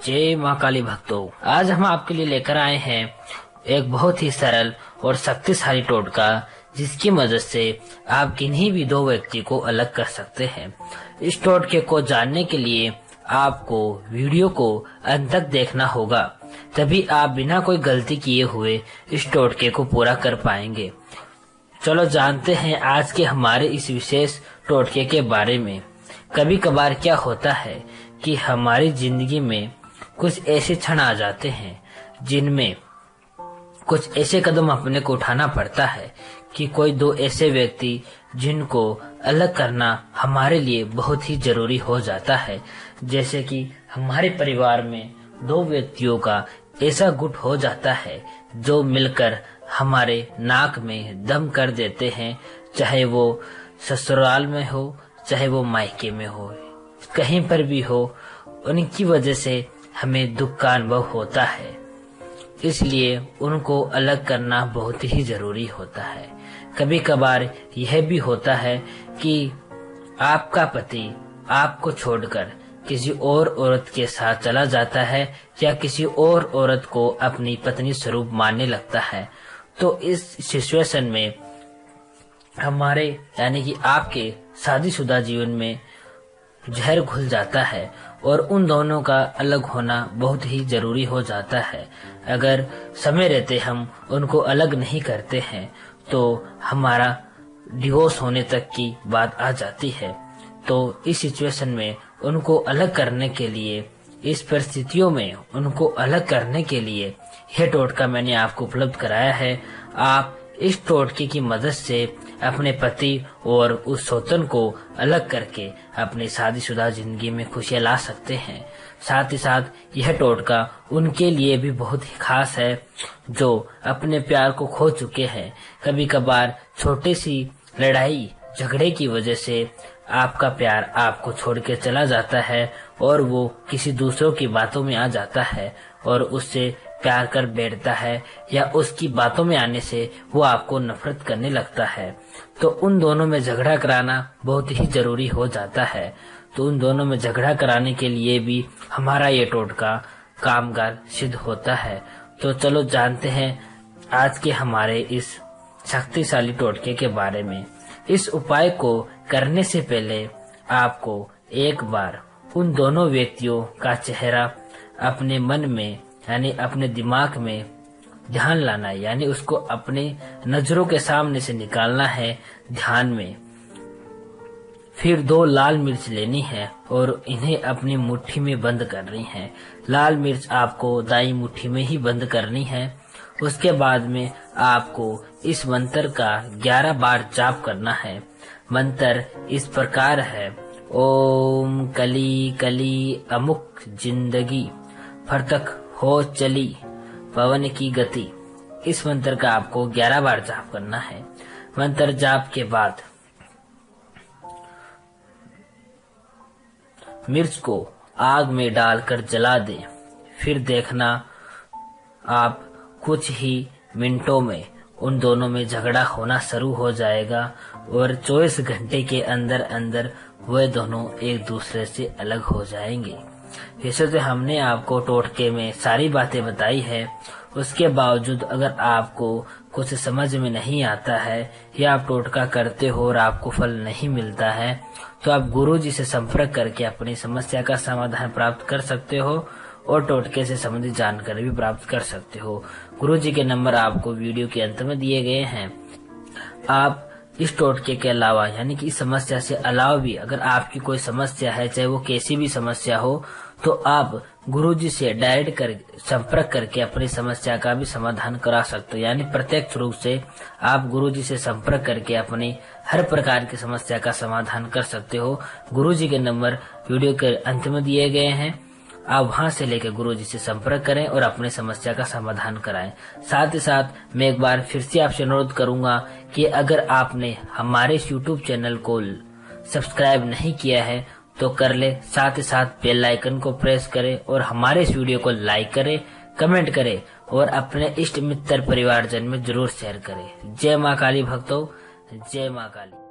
जय माँ काली भक्तों, आज हम आपके लिए लेकर आए हैं एक बहुत ही सरल और शक्तिशाली टोटका, जिसकी मदद से आप किन्हीं भी दो व्यक्ति को अलग कर सकते हैं। इस टोटके को जानने के लिए आपको वीडियो को अंत तक देखना होगा, तभी आप बिना कोई गलती किए हुए इस टोटके को पूरा कर पाएंगे। चलो जानते हैं आज के हमारे इस विशेष टोटके के बारे में। कभी कभार क्या होता है कि हमारी जिंदगी में कुछ ऐसे क्षण आ जाते हैं जिनमें कुछ ऐसे कदम अपने को उठाना पड़ता है कि कोई दो ऐसे व्यक्ति जिनको अलग करना हमारे लिए बहुत ही जरूरी हो जाता है। जैसे कि हमारे परिवार में दो व्यक्तियों का ऐसा गुट हो जाता है जो मिलकर हमारे नाक में दम कर देते हैं, चाहे वो ससुराल में हो चाहे वो मायके में हो, कहीं पर भी हो, उनकी वजह से हमें दुख का अनुभव होता है। इसलिए उनको अलग करना बहुत ही जरूरी होता है। कभी कभार यह भी होता है कि आपका पति आपको छोड़कर किसी और औरत के साथ चला जाता है या किसी और औरत को अपनी पत्नी स्वरूप मानने लगता है। तो इस सिचुएशन में हमारे यानी कि आपके शादीशुदा जीवन में जहर घुल जाता है और उन दोनों का अलग होना बहुत ही जरूरी हो जाता है। अगर समय रहते हम उनको अलग नहीं करते हैं तो हमारा डिवोर्स होने तक की बात आ जाती है। तो इस सिचुएशन में उनको अलग करने के लिए, इस परिस्थितियों में उनको अलग करने के लिए यह टोटका मैंने आपको उपलब्ध कराया है। आप इस टोटके की मदद से अपने पति और उस सौतन को अलग करके अपनी शादीशुदा जिंदगी में खुशियां ला सकते हैं। साथ ही साथ यह टोटका उनके लिए भी बहुत ही खास है जो अपने प्यार को खो चुके हैं। कभी कभार छोटी सी लड़ाई झगड़े की वजह से आपका प्यार आपको छोड़ के चला जाता है और वो किसी दूसरों की बातों में आ जाता है और उससे प्यार कर बैठता है, या उसकी बातों में आने से वो आपको नफरत करने लगता है। तो उन दोनों में झगड़ा कराना बहुत ही जरूरी हो जाता है। तो उन दोनों में झगड़ा कराने के लिए भी हमारा ये टोटका कामगार सिद्ध होता है। तो चलो जानते हैं आज के हमारे इस शक्तिशाली टोटके के बारे में। इस उपाय को करने से पहले आपको एक बार उन दोनों व्यक्तियों का चेहरा अपने मन में यानी अपने दिमाग में ध्यान लाना है, यानी उसको अपने नजरों के सामने से निकालना है ध्यान में। फिर 2 लाल मिर्च लेनी है और इन्हें अपनी मुट्ठी में बंद करनी है। लाल मिर्च आपको दाई मुट्ठी में ही बंद करनी है। उसके बाद में आपको इस मंत्र का 11 बार जाप करना है। मंत्र इस प्रकार है: ओम कली कली अमुक जिंदगी फरतक हो चली पवन की गति। इस मंत्र का आपको 11 बार जाप करना है। मंत्र जाप के बाद मिर्च को आग में डालकर जला दें। फिर देखना आप कुछ ही मिनटों में उन दोनों में झगड़ा होना शुरू हो जाएगा और 24 घंटे के अंदर अंदर वे दोनों एक दूसरे से अलग हो जाएंगे। वैसे तो हमने आपको टोटके में सारी बातें बताई है, उसके बावजूद अगर आपको कुछ समझ में नहीं आता है या आप टोटका करते हो और आपको फल नहीं मिलता है तो आप गुरुजी से संपर्क करके अपनी समस्या का समाधान प्राप्त कर सकते हो और टोटके से संबंधित जानकारी भी प्राप्त कर सकते हो। गुरुजी के नंबर आपको वीडियो के अंत में दिए गए हैं। आप इस टोटके के अलावा यानी कि इस समस्या से अलावा भी अगर आपकी कोई समस्या है, चाहे वो कैसी भी समस्या हो, तो आप गुरुजी से डायरेक्ट कर संपर्क करके अपनी समस्या का भी समाधान करा सकते हो। यानी प्रत्यक्ष रूप से आप गुरुजी से संपर्क करके अपनी हर प्रकार की समस्या का समाधान कर सकते हो। गुरुजी के नंबर वीडियो के अंत में दिए गए हैं। आप वहां से लेकर गुरुजी से संपर्क करें और अपनी समस्या का समाधान कराएं। साथ ही साथ मैं एक बार फिर से आपसे अनुरोध करूंगा कि अगर आपने हमारे इस YouTube चैनल को सब्सक्राइब नहीं किया है तो कर ले, साथ ही साथ बेल आइकन को प्रेस करें और हमारे इस वीडियो को लाइक करें, कमेंट करें और अपने इष्ट मित्र परिवारजन में जरूर शेयर करें। जय माँ काली भक्तों, जय माँ काली।